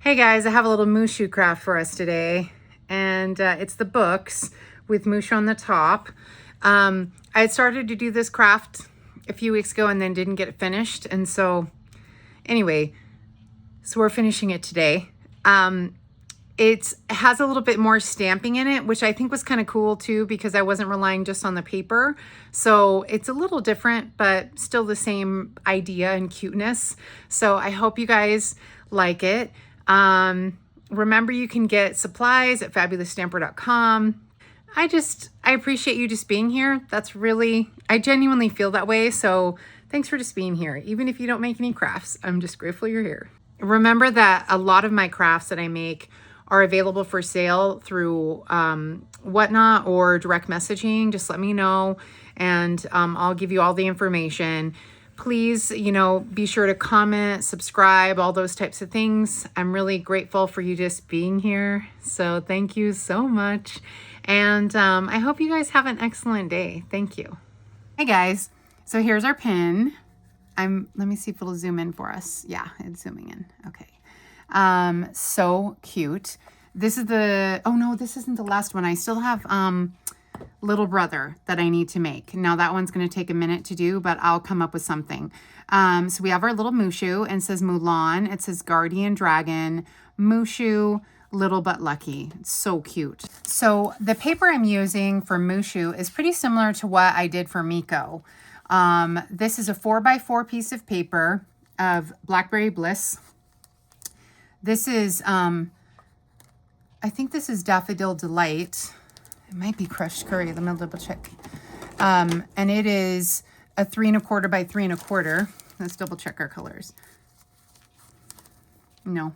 Hey guys, I have a little Mushu craft for us today, and it's the books with Mushu on the top. I had started to do this craft a few weeks ago and then didn't get it finished, and so anyway, so we're finishing it today. It has a little bit more stamping in it, which I think was kind of cool too, because I wasn't relying just on the paper. So it's a little different, but still the same idea and cuteness. So I hope you guys like it. Remember, you can get supplies at fabulousstamper.com. I appreciate you just being here. I genuinely feel that way. So thanks for just being here. Even if you don't make any crafts, I'm just grateful you're here. Remember that a lot of my crafts that I make are available for sale through Whatnot or direct messaging. Just let me know and I'll give you all the information. Please, be sure to comment, subscribe, all those types of things. I'm really grateful for you just being here. So thank you so much. And I hope you guys have an excellent day. Thank you. Hey guys, so here's our pin. Let me see if it'll zoom in for us. Yeah, it's zooming in. Okay. So cute. This is oh no, this isn't the last one. I still have little brother that I need to make. Now that one's going to take a minute to do, but I'll come up with something. So we have our little Mushu, and it says Mulan. It says Guardian Dragon, Mushu, Little But Lucky. It's so cute. So the paper I'm using for Mushu is pretty similar to what I did for Miko. This is a 4x4 piece of paper of Blackberry Bliss. This is, I think this is Daffodil Delight. It might be Crushed Curry. Let me double check. And it is a 3 1/4 by 3 1/4. Let's double check our colors. No,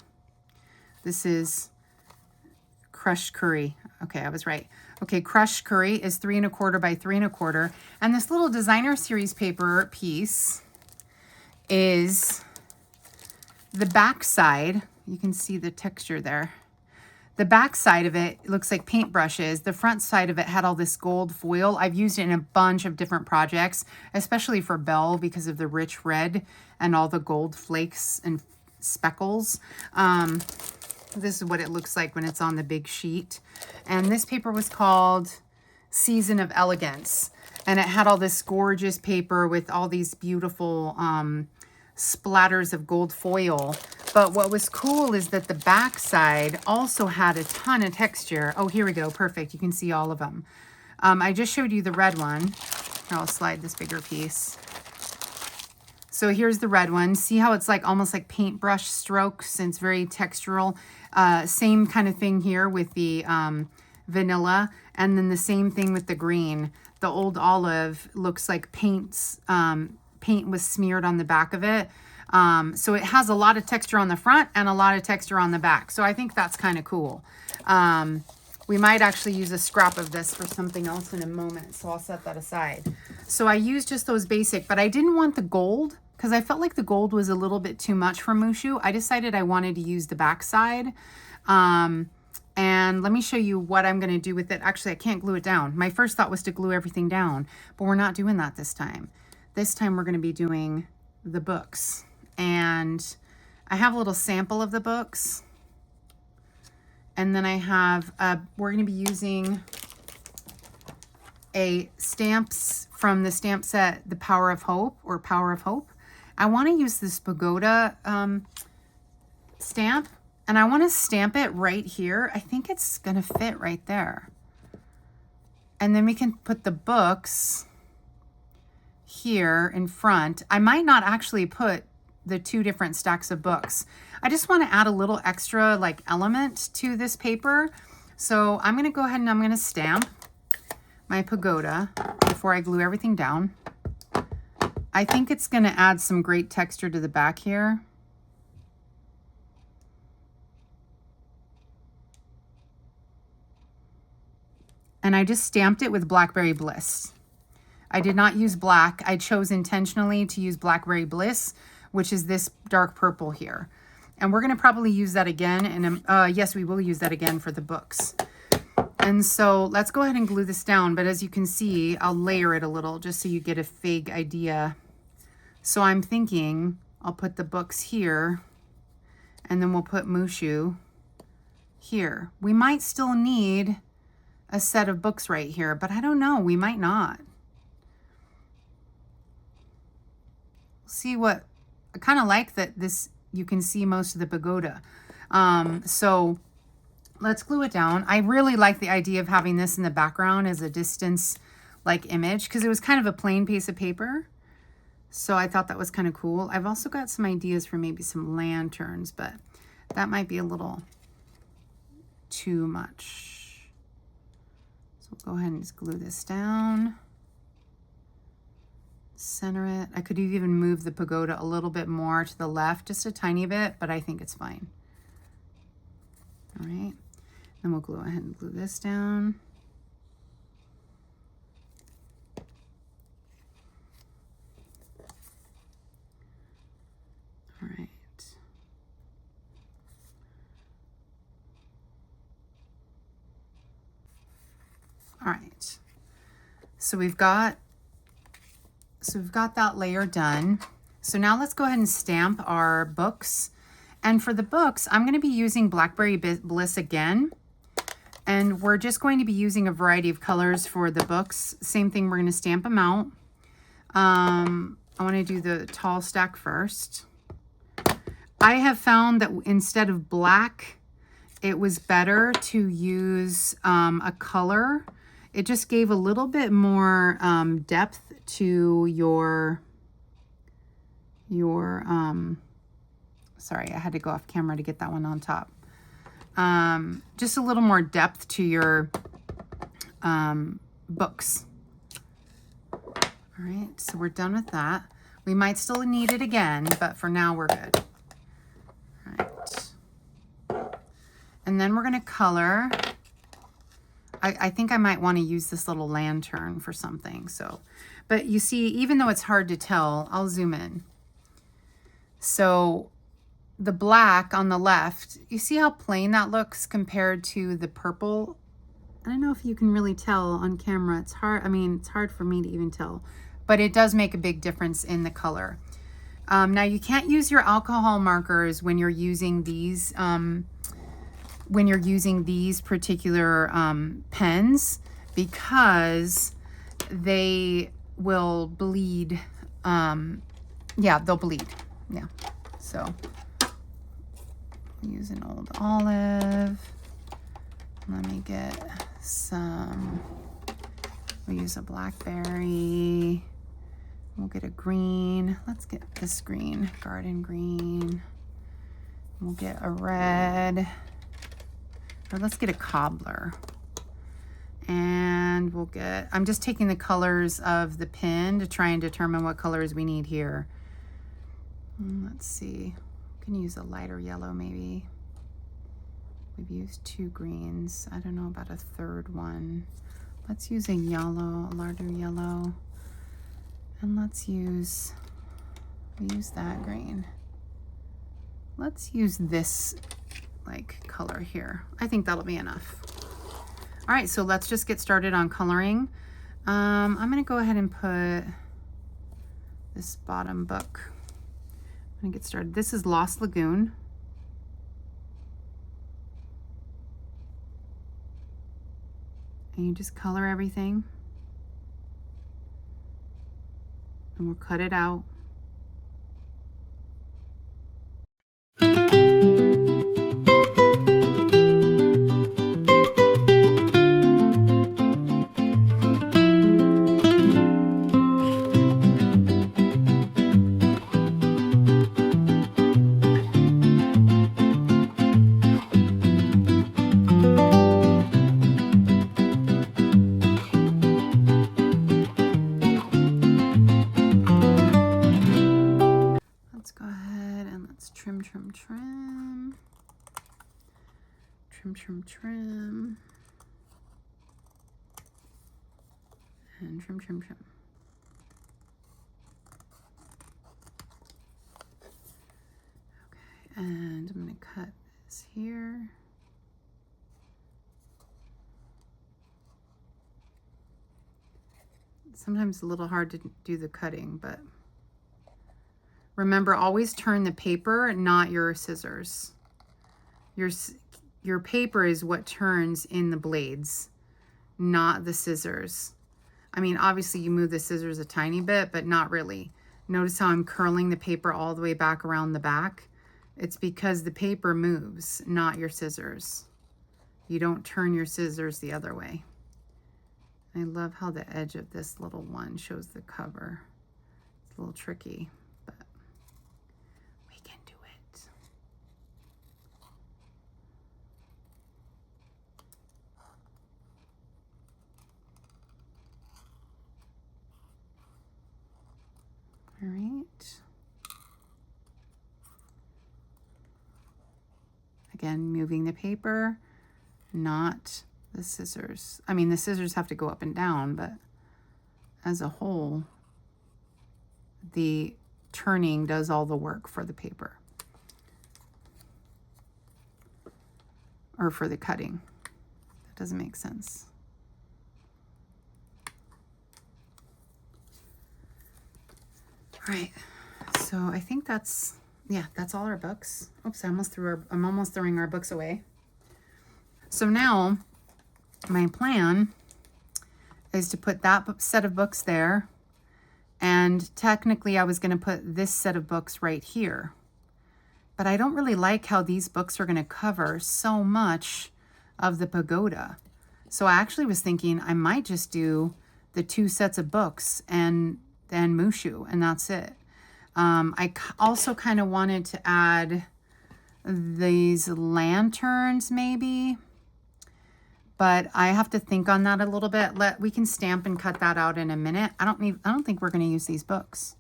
this is Crushed Curry. Okay, I was right. Okay, Crushed Curry is 3 1/4 by 3 1/4. And this little designer series paper piece is the back side. You can see the texture there. The back side of it looks like paintbrushes. The front side of it had all this gold foil. I've used it in a bunch of different projects, especially for Belle because of the rich red and all the gold flakes and speckles. This is what it looks like when it's on the big sheet. And this paper was called Season of Elegance. And it had all this gorgeous paper with all these beautiful splatters of gold foil. But what was cool is that the back side also had a ton of texture. Oh, here we go. Perfect. You can see all of them. I just showed you the red one. Here, I'll slide this bigger piece. So here's the red one. See how it's like almost like paintbrush strokes, and it's very textural. Same kind of thing here with the vanilla, and then the same thing with the green. The old olive looks like paint was smeared on the back of it. So it has a lot of texture on the front and a lot of texture on the back. So I think that's kind of cool. We might actually use a scrap of this for something else in a moment. So I'll set that aside. So I used just those basic, but I didn't want the gold because I felt like the gold was a little bit too much for Mushu. I decided I wanted to use the back side. And let me show you what I'm going to do with it. Actually, I can't glue it down. My first thought was to glue everything down, but we're not doing that this time. This time we're going to be doing the books. And I have a little sample of the books. And then I have, we're going to be using stamps from the stamp set, The Power of Hope or Power of Hope. I want to use this pagoda stamp, and I want to stamp it right here. I think it's going to fit right there. And then we can put the books here in front. I might not actually put the 2 different stacks of books. I just want to add a little extra like element to this paper. So I'm going to go ahead and I'm going to stamp my pagoda before I glue everything down. I think it's going to add some great texture to the back here. And I just stamped it with Blackberry Bliss. I did not use black. I chose intentionally to use Blackberry Bliss, which is this dark purple here. And we're going to probably use that again. And yes, we will use that again for the books. And so let's go ahead and glue this down. But as you can see, I'll layer it a little just so you get a vague idea. So I'm thinking I'll put the books here And then we'll put Mushu here. We might still need a set of books right here, but I don't know, we might not. See what, I kind of like that this, you can see most of the pagoda. So let's glue it down. I really like the idea of having this in the background as a distance like image, because it was kind of a plain piece of paper. So I thought that was kind of cool. I've also got some ideas for maybe some lanterns, but that might be a little too much. So we'll go ahead and just glue this down. Center it. I could even move the pagoda a little bit more to the left, just a tiny bit, but I think it's fine. All right, then we'll go ahead and glue this down. All right. All right. So we've got that layer done. So now let's go ahead and stamp our books. And for the books, I'm going to be using Blackberry Bliss again. And we're just going to be using a variety of colors for the books. Same thing, we're going to stamp them out. I want to do the tall stack first. I have found that instead of black, it was better to use a color. It just gave a little bit more depth to your sorry, I had to go off camera to get that one on top. Just a little more depth to your books. All right, so we're done with that. We might still need it again, but for now we're good. All right. And then we're gonna color. I think I might want to use this little lantern for something. So, but you see, even though it's hard to tell, I'll zoom in. So the black on the left, you see how plain that looks compared to the purple? I don't know if you can really tell on camera. It's hard. I mean, it's hard for me to even tell, but it does make a big difference in the color. Now you can't use your alcohol markers when you're using these particular pens, because they will bleed. Yeah, they'll bleed. Yeah. So use an old olive. Let me get some. We'll use a blackberry. We'll get a green. Let's get this green, garden green. We'll get a red. Or let's get a cobbler. And we'll get, I'm just taking the colors of the pin to try and determine what colors we need here. Let's see, we can use a lighter yellow maybe. We've used 2 greens. I don't know about a third one. Let's use a yellow, a lighter yellow. And let's use, we use that green. Let's use this like color here. I think that'll be enough. All right, so let's just get started on coloring. I'm gonna go ahead and put this bottom book. I'm gonna get started. This is Lost Lagoon. And you just color everything. And we'll cut it out. Trim, and trim. Okay, and I'm going to cut this here. Sometimes it's a little hard to do the cutting, but Remember, always turn the paper, not your scissors. Your paper is what turns in the blades, not the scissors. I mean, obviously you move the scissors a tiny bit, but not really. Notice how I'm curling the paper all the way back around the back? It's because the paper moves, not your scissors. You don't turn your scissors the other way. I love how the edge of this little one shows the cover. It's a little tricky, but we can do it. All right. Again, moving the paper, not the scissors. I mean, the scissors have to go up and down, but as a whole, the turning does all the work for the paper. Or for the cutting. That doesn't make sense. All right, so I think that's, yeah, that's all our books. Oops, I'm almost throwing our books away. So now my plan is to put that set of books there, and technically I was going to put this set of books right here, but I don't really like how these books are going to cover so much of the pagoda. So I actually was thinking I might just do the 2 sets of books and then Mushu, and that's it. I also kind of wanted to add these lanterns maybe, but I have to think on that a little bit. We can stamp and cut that out in a minute. I don't think we're going to use these books.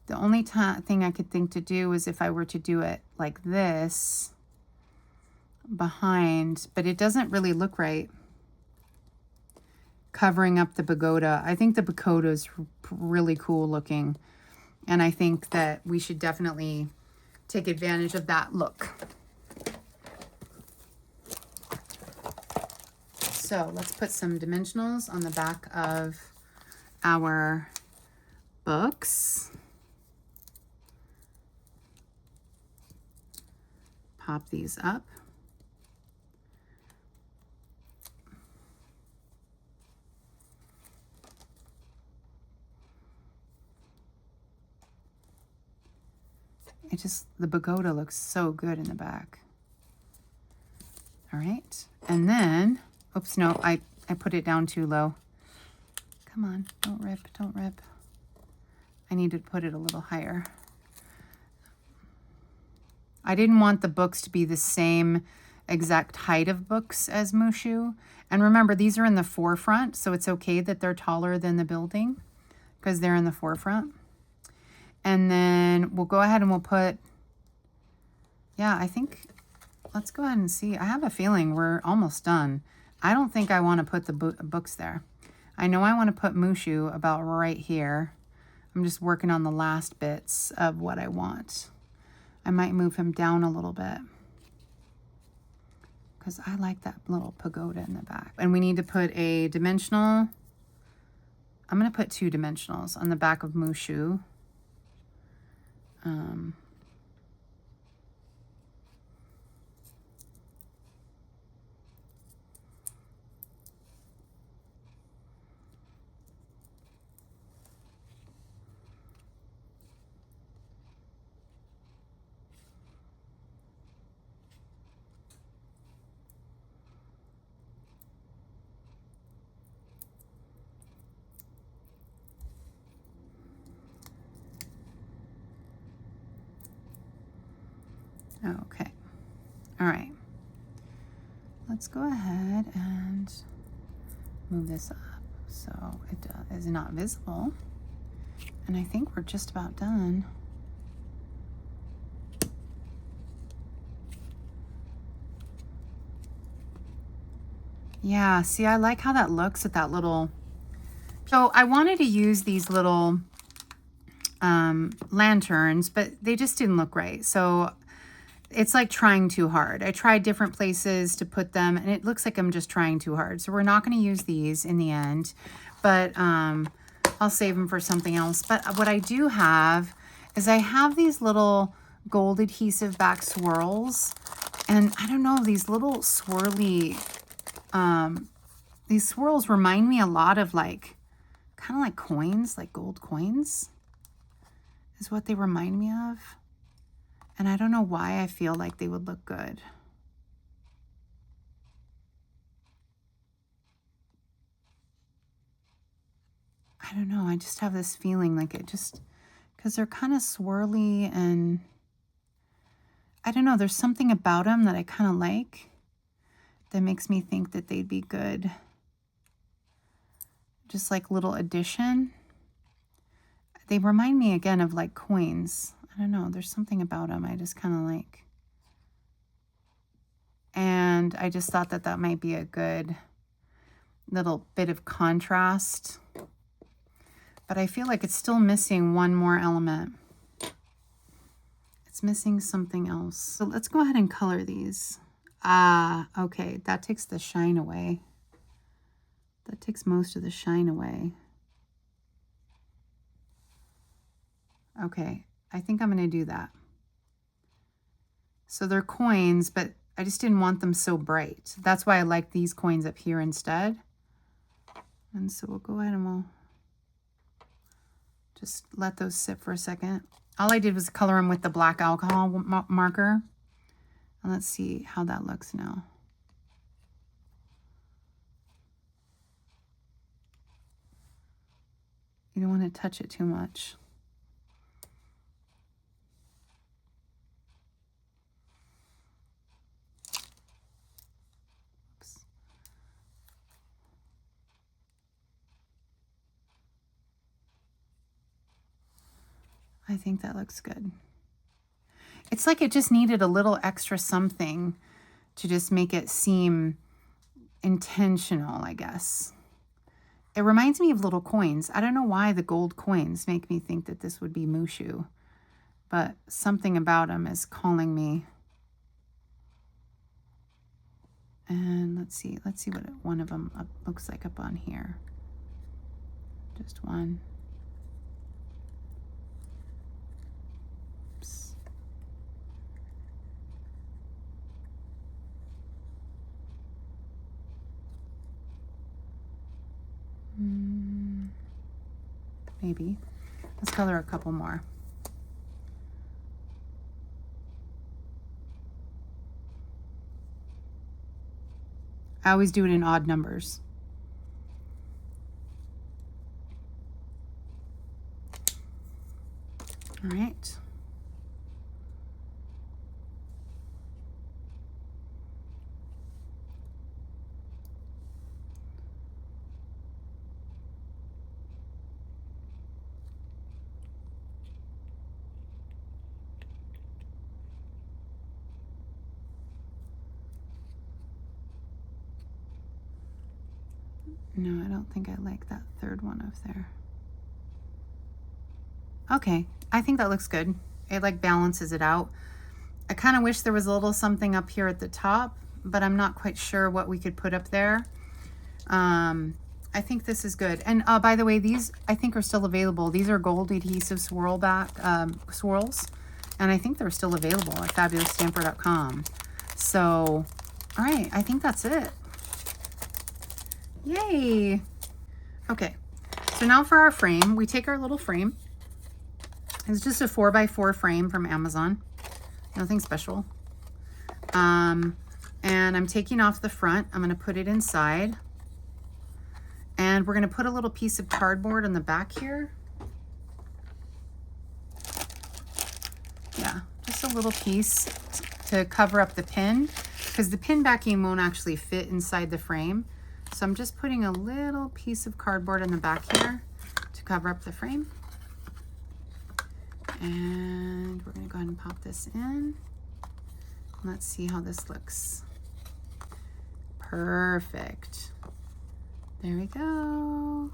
The only thing I could think to do is if I were to do it like this behind, but it doesn't really look right covering up the pagoda. I think the pagoda is really cool looking, and I think that we should definitely take advantage of that look. So let's put some dimensionals on the back of our books. Pop these up. The pagoda looks so good in the back. All right, and then, oops, no, I put it down too low. Come on, don't rip, don't rip. I need to put it a little higher. I didn't want the books to be the same exact height of books as Mushu. And remember, these are in the forefront, so it's okay that they're taller than the building because they're in the forefront. And then we'll go ahead and we'll put, yeah, I think, let's go ahead and see. I have a feeling we're almost done. I don't think I want to put the books there. I know I want to put Mushu about right here. I'm just working on the last bits of what I want. I might move him down a little bit because I like that little pagoda in the back. And we need to put a dimensional. I'm going to put 2 dimensionals on the back of Mushu. Okay. All right. Let's go ahead and move this up so it is not visible. And I think we're just about done. Yeah, see, I like how that looks at that little. So I wanted to use these little lanterns, but they just didn't look right. So it's like trying too hard. I tried different places to put them, and it looks like I'm just trying too hard. So we're not going to use these in the end, but I'll save them for something else. But what I do have is I have these little gold adhesive back swirls, and I don't know, these little swirly, these swirls remind me a lot of like, kind of like coins, like gold coins is what they remind me of. And I don't know why I feel like they would look good. I don't know, I just have this feeling like it just, because they're kind of swirly, and I don't know, there's something about them that I kind of like that makes me think that they'd be good. Just like little addition. They remind me again of like coins. I don't know, there's something about them I just kind of like. And I just thought that that might be a good little bit of contrast. But I feel like it's still missing one more element. It's missing something else. So let's go ahead and color these. Ah, okay, that takes the shine away. That takes most of the shine away. Okay, I think I'm gonna do that. So they're coins, but I just didn't want them so bright. That's why I like these coins up here instead. And so we'll go ahead and we'll just let those sit for a second. All I did was color them with the black alcohol marker. And let's see how that looks now. You don't want to touch it too much. Oops. I think that looks good. It's like it just needed a little extra something to just make it seem intentional, I guess. It reminds me of little coins. I don't know why the gold coins make me think that this would be Mushu, but something about them is calling me. And let's see what one of them looks like up on here. Just one. Oops. Maybe. Let's color a couple more. I always do it in odd numbers. All right. No, I don't think I like that third one up there. Okay, I think that looks good. It like balances it out. I kind of wish there was a little something up here at the top, but I'm not quite sure what we could put up there. I think this is good. And by the way, these I think are still available. These are gold adhesive swirl back swirls, and I think they're still available at fabulousstamper.com. So, all right, I think that's it. Yay! Okay, so now for our frame, we take our little frame. It's just a 4x4 frame from Amazon. Nothing special. And I'm taking off the front. I'm going to put it inside. And we're going to put a little piece of cardboard on the back here. Yeah, just a little piece to cover up the pin, because the pin backing won't actually fit inside the frame. So I'm just putting a little piece of cardboard in the back here to cover up the frame. And we're going to go ahead and pop this in. Let's see how this looks. Perfect. There we go.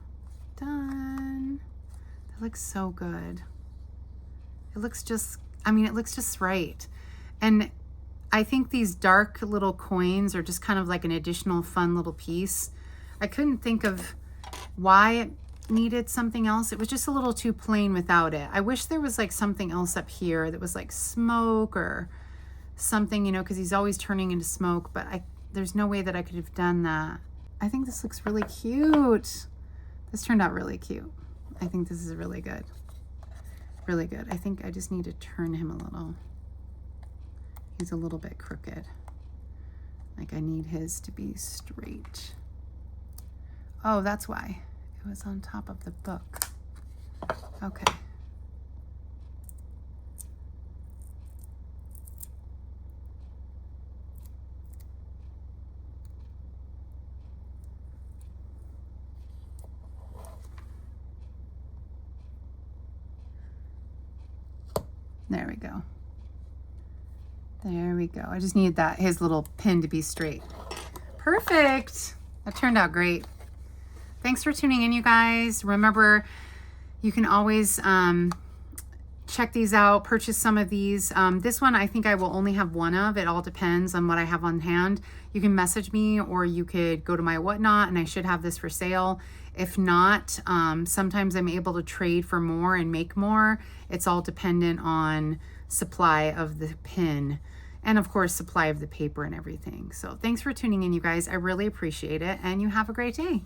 Done. That looks so good. It looks just, I mean, it looks just right. And I think these dark little coins are just kind of like an additional fun little piece. I couldn't think of why needed something else. It was just a little too plain without it. I wish there was like something else up here that was like smoke or something, you know, because he's always turning into smoke, but there's no way that I could have done that. I think this looks really cute. This turned out really cute. I think this is really good. Really good. I think I just need to turn him a little. He's a little bit crooked. Like I need his to be straight. Oh, that's why. It was on top of the book. Okay. There we go. There we go. I just need his little pin to be straight. Perfect. That turned out great. Thanks for tuning in, you guys. Remember, you can always check these out, purchase some of these. This one, I think I will only have one of. It all depends on what I have on hand. You can message me, or you could go to my whatnot, and I should have this for sale. If not, sometimes I'm able to trade for more and make more. It's all dependent on supply of the pin and of course supply of the paper and everything. So thanks for tuning in, you guys. I really appreciate it, and you have a great day.